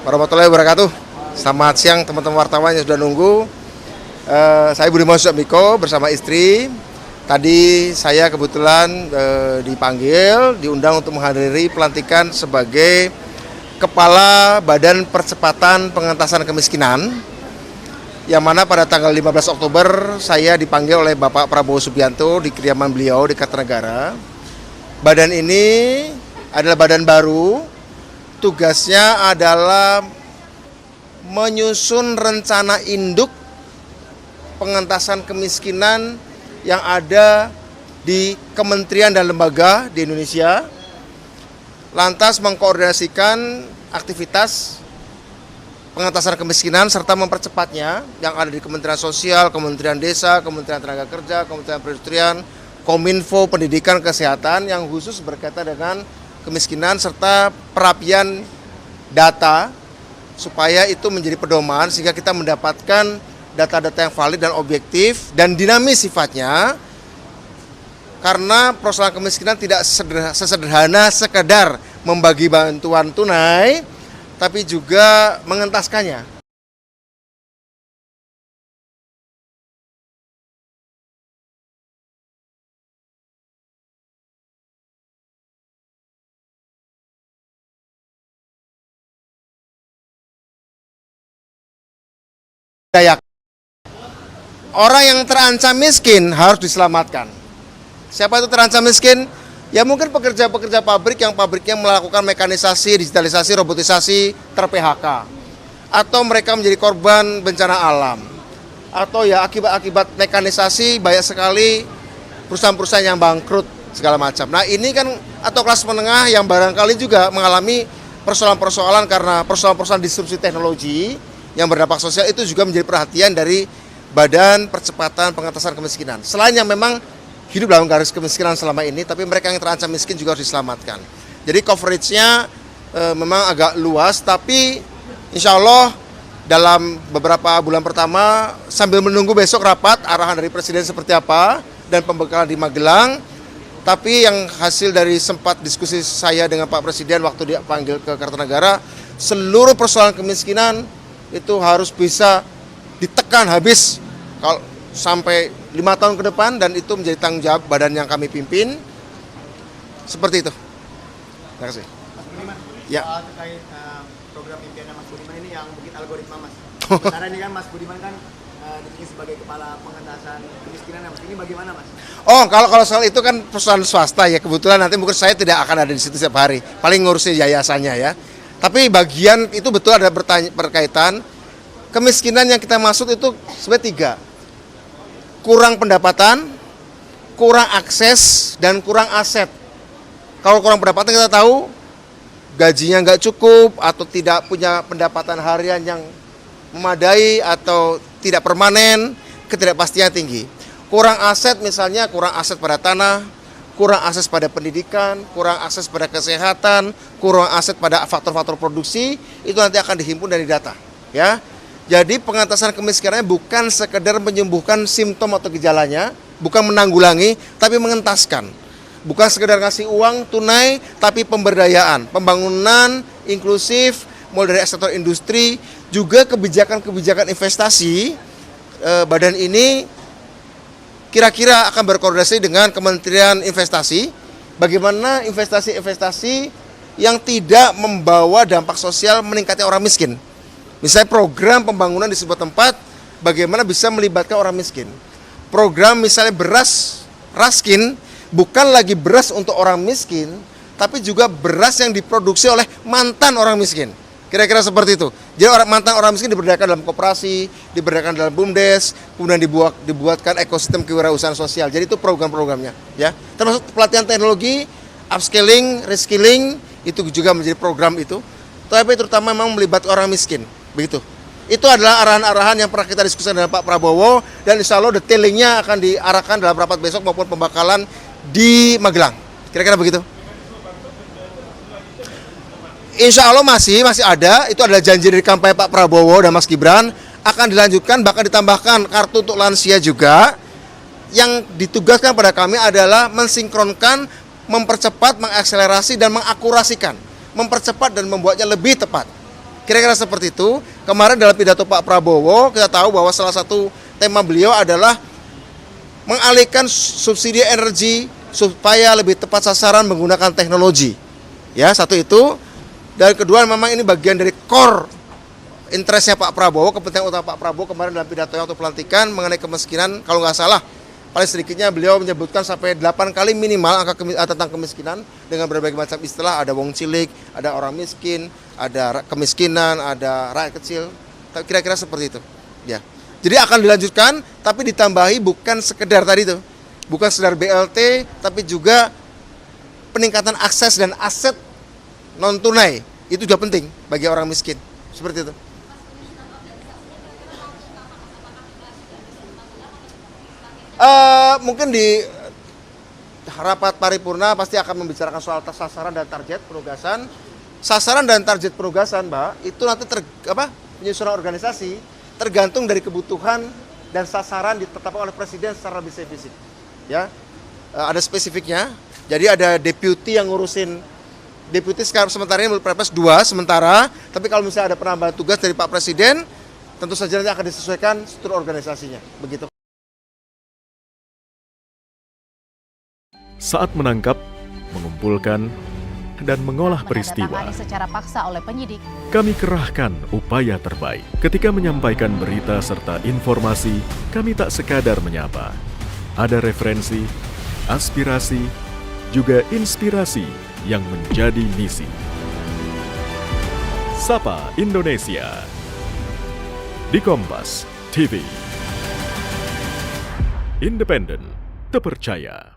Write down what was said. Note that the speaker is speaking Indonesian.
warahmatullahi wabarakatuh. Selamat siang teman-teman wartawan yang sudah nunggu. Saya Budiman Sujatmiko bersama istri. Tadi saya kebetulan dipanggil, diundang untuk menghadiri pelantikan sebagai Kepala Badan Percepatan Pengentasan Kemiskinan, yang mana pada tanggal 15 Oktober saya dipanggil oleh Bapak Prabowo Subianto di kediaman beliau di Kartanegara. Badan ini adalah badan baru, tugasnya adalah menyusun rencana induk pengentasan kemiskinan yang ada di kementerian dan lembaga di Indonesia, lantas mengkoordinasikan aktivitas pengentasan kemiskinan serta mempercepatnya yang ada di Kementerian Sosial, Kementerian Desa, Kementerian Tenaga Kerja, Kementerian Perindustrian, Kominfo, Pendidikan, Kesehatan yang khusus berkaitan dengan kemiskinan serta perapian data supaya itu menjadi pedoman sehingga kita mendapatkan data-data yang valid dan objektif dan dinamis sifatnya, karena persoalan kemiskinan tidak sesederhana sekedar membagi bantuan tunai, tapi juga mengentaskannya. Orang yang terancam miskin harus diselamatkan. Siapa itu terancam miskin? Ya mungkin pekerja-pekerja pabrik yang pabriknya melakukan mekanisasi, digitalisasi, robotisasi, ter-PHK. Atau mereka menjadi korban bencana alam. Atau ya akibat mekanisasi banyak sekali perusahaan-perusahaan yang bangkrut segala macam. Nah ini kan, atau kelas menengah yang barangkali juga mengalami persoalan-persoalan karena persoalan-persoalan disrupsi teknologi yang berdampak sosial, itu juga menjadi perhatian dari Badan Percepatan Pengentasan Kemiskinan. Selain yang memang hidup dalam garis kemiskinan selama ini, tapi mereka yang terancam miskin juga harus diselamatkan. Jadi coveragenya memang agak luas, tapi insya Allah dalam beberapa bulan pertama, sambil menunggu besok rapat arahan dari Presiden seperti apa dan pembekalan di Magelang, tapi yang hasil dari sempat diskusi saya dengan Pak Presiden waktu dipanggil ke Kartanegara, seluruh persoalan kemiskinan itu harus bisa ditekan habis kalau sampai 5 tahun ke depan, dan itu menjadi tanggung jawab badan yang kami pimpin. Seperti itu. Terima kasih. Mas Budiman, ya. Terkait program impiannya Mas Budiman ini yang bikin algoritma Mas. Sementara ini kan Mas Budiman kan dipilih sebagai Kepala Pengentasan Kemiskinan, Mas. Ini bagaimana Mas? Oh, kalau soal itu kan perusahaan swasta ya, kebetulan nanti mungkin saya tidak akan ada di situ setiap hari. Paling ngurusin yayasannya ya. Tapi bagian itu betul ada berkaitan. Kemiskinan yang kita maksud itu sebenarnya 3. Kurang pendapatan, kurang akses, dan kurang aset. Kalau kurang pendapatan kita tahu gajinya nggak cukup atau tidak punya pendapatan harian yang memadai atau tidak permanen, ketidakpastian tinggi. Kurang aset misalnya, kurang aset pada tanah, kurang akses pada pendidikan, kurang akses pada kesehatan, kurang aset pada faktor-faktor produksi, itu nanti akan dihimpun dari data. Ya, jadi pengentasan kemiskinannya bukan sekedar menyembuhkan simptom atau gejalanya, bukan menanggulangi, tapi mengentaskan. Bukan sekedar ngasih uang tunai, tapi pemberdayaan, pembangunan inklusif, mulai dari sektor industri, juga kebijakan-kebijakan investasi. Badan ini kira-kira akan berkoordinasi dengan Kementerian Investasi, bagaimana investasi-investasi yang tidak membawa dampak sosial meningkatnya orang miskin. Misalnya program pembangunan di sebuah tempat, bagaimana bisa melibatkan orang miskin. Program misalnya beras raskin, bukan lagi beras untuk orang miskin, tapi juga beras yang diproduksi oleh mantan orang miskin. Kira-kira seperti itu. Jadi mantan orang miskin diberdayakan dalam koperasi, diberdayakan dalam BUMDes, kemudian dibuatkan ekosistem kewirausahaan sosial. Jadi itu program-programnya, ya. Termasuk pelatihan teknologi, upskilling, reskilling, itu juga menjadi program itu. Tapi terutama memang melibatkan orang miskin, begitu. Itu adalah arahan-arahan yang pernah kita diskusikan dengan Pak Prabowo, dan insya Allah detailingnya akan diarahkan dalam rapat besok maupun pembakalan di Magelang. Kira-kira begitu. Insya Allah masih ada, itu adalah janji dari kampanye Pak Prabowo dan Mas Gibran, akan dilanjutkan, bahkan ditambahkan kartu untuk lansia juga. Yang ditugaskan pada kami adalah mensinkronkan, mempercepat, mengakselerasi, dan mengakurasikan, mempercepat dan membuatnya lebih tepat. Kira-kira seperti itu. Kemarin dalam pidato Pak Prabowo, kita tahu bahwa salah satu tema beliau adalah mengalihkan subsidi energi supaya lebih tepat sasaran menggunakan teknologi. Ya, satu itu. Dan kedua, memang ini bagian dari core interestnya Pak Prabowo, kepentingan utama Pak Prabowo kemarin dalam pidatonya untuk pelantikan mengenai kemiskinan. Kalau nggak salah, paling sedikitnya beliau menyebutkan sampai 8 kali minimal angka tentang kemiskinan dengan berbagai macam istilah. Ada wong cilik, ada orang miskin, ada kemiskinan, ada rakyat kecil. Kira-kira seperti itu. Ya. Jadi akan dilanjutkan, tapi ditambahi bukan sekedar tadi itu, bukan sekedar BLT, tapi juga peningkatan akses dan aset non tunai. Itu juga penting bagi orang miskin. Seperti itu. Mungkin di rapat paripurna pasti akan membicarakan soal sasaran dan target penugasan. Sasaran dan target penugasan, Mbak, itu nanti penyusunan organisasi tergantung dari kebutuhan dan sasaran ditetapkan oleh Presiden secara lebih spesifik. Ya, ada spesifiknya. Jadi ada deputi yang ngurusin, deputi sekarang sementara ini Perpres 2 sementara, tapi kalau misalnya ada penambahan tugas dari Pak Presiden, tentu saja nanti akan disesuaikan struktur organisasinya. Begitu. Saat menangkap, mengumpulkan, dan mengolah peristiwa, menandatangani secara paksa oleh penyidik. kami kerahkan upaya terbaik. Ketika menyampaikan berita serta informasi, kami tak sekadar menyapa. Ada referensi, aspirasi, juga inspirasi yang menjadi misi. Sapa Indonesia di Kompas TV. Independen, terpercaya.